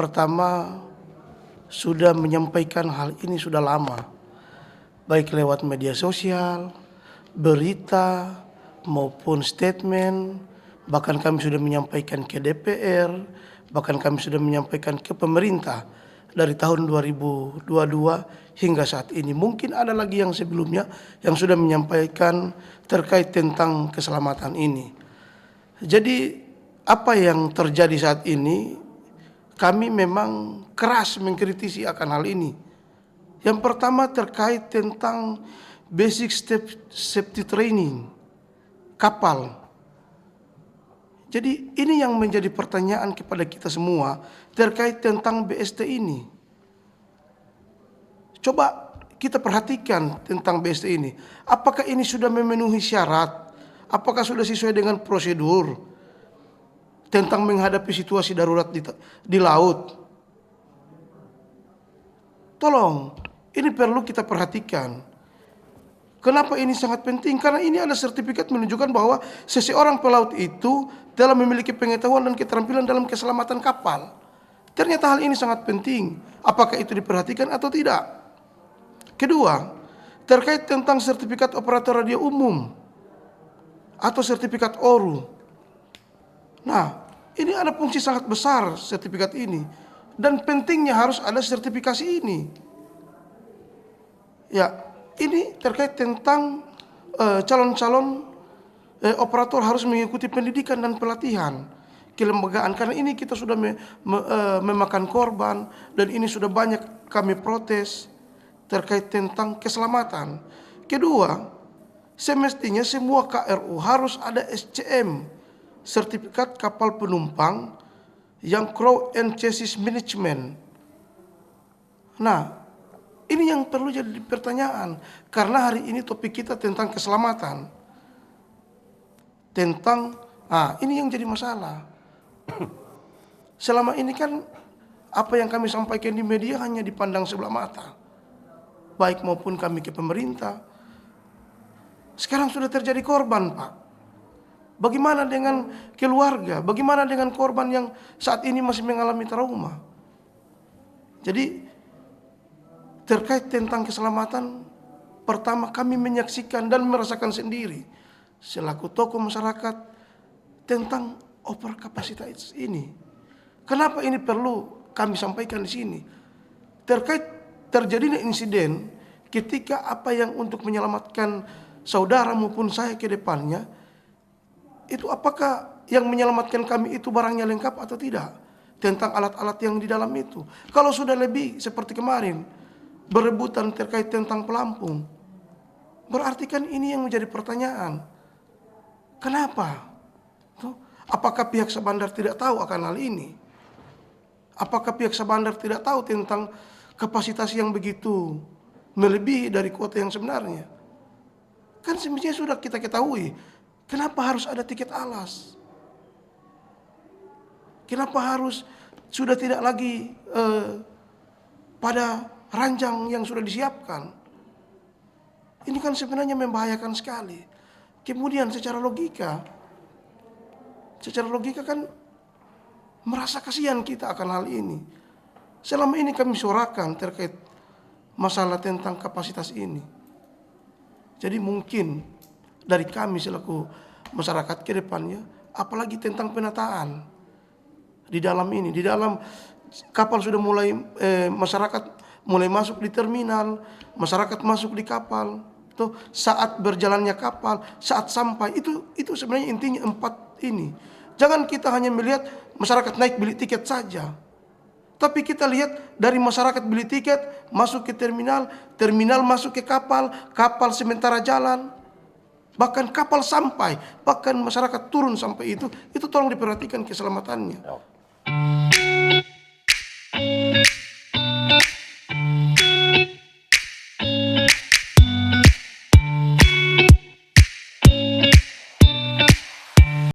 pertama sudah menyampaikan hal ini sudah lama, baik lewat media sosial, berita, maupun statement. Bahkan kami sudah menyampaikan ke DPR, bahkan kami sudah menyampaikan ke pemerintah dari tahun 2022 hingga saat ini. Mungkin ada lagi yang sebelumnya yang sudah menyampaikan terkait tentang keselamatan ini. Jadi apa yang terjadi saat ini, kami memang keras mengkritisi akan hal ini. Yang pertama terkait tentang basic safety training kapal. Jadi ini yang menjadi pertanyaan kepada kita semua terkait tentang BST ini. Coba kita perhatikan tentang BST ini. Apakah ini sudah memenuhi syarat? Apakah sudah sesuai dengan prosedur tentang menghadapi situasi darurat di laut? Tolong, ini perlu kita perhatikan. Kenapa ini sangat penting? Karena ini ada sertifikat menunjukkan bahwa seseorang pelaut itu telah memiliki pengetahuan dan keterampilan dalam keselamatan kapal. Ternyata hal ini sangat penting. Apakah itu diperhatikan atau tidak? Kedua, terkait tentang sertifikat operator radio umum atau sertifikat ORU. Nah, ini ada fungsi sangat besar sertifikat ini. Dan pentingnya harus ada sertifikasi ini. Ya, ini terkait tentang calon-calon operator harus mengikuti pendidikan dan pelatihan kelembagaan. Karena ini kita sudah memakan korban dan ini sudah banyak kami protes terkait tentang keselamatan. Kedua, semestinya semua KRU harus ada SCM, sertifikat kapal penumpang yang crew and chassis management. Nah, ini yang perlu jadi pertanyaan, karena hari ini topik kita tentang keselamatan. Ini yang jadi masalah. Selama ini kan apa yang kami sampaikan di media hanya dipandang sebelah mata, baik maupun kami ke pemerintah. Sekarang sudah terjadi korban, Pak. Bagaimana dengan keluarga? Bagaimana dengan korban yang saat ini masih mengalami trauma? Jadi terkait tentang keselamatan, pertama kami menyaksikan dan merasakan sendiri selaku tokoh masyarakat tentang overkapasitas ini. Kenapa ini perlu kami sampaikan di sini? Terkait terjadinya insiden ketika apa yang untuk menyelamatkan saudara maupun saya ke depannya, itu apakah yang menyelamatkan kami itu barangnya lengkap atau tidak? Tentang alat-alat yang di dalam itu. Kalau sudah lebih seperti kemarin, berebutan terkait tentang pelampung, berarti kan ini yang menjadi pertanyaan. Kenapa? Apakah pihak Sabandar tidak tahu akan hal ini? Apakah pihak Sabandar tidak tahu tentang kapasitas yang begitu melebihi dari kuota yang sebenarnya? Kan semestinya sudah kita ketahui. Kenapa harus ada tiket alas? Kenapa harus sudah tidak lagi pada ranjang yang sudah disiapkan? Ini kan sebenarnya membahayakan sekali. Kemudian secara logika kan merasa kasihan kita akan hal ini. Selama ini kami suarakan terkait masalah tentang kapasitas ini. Jadi mungkin dari kami selaku masyarakat ke depannya, apalagi tentang penataan di dalam ini, di dalam kapal sudah mulai masyarakat mulai masuk di terminal, masyarakat masuk di kapal. Tuh, saat berjalannya kapal, saat sampai, itu sebenarnya intinya 4 ini. Jangan kita hanya melihat masyarakat naik beli tiket saja, tapi kita lihat dari masyarakat beli tiket masuk ke terminal, terminal masuk ke kapal, kapal sementara jalan, bahkan kapal sampai, bahkan masyarakat turun sampai itu tolong diperhatikan keselamatannya.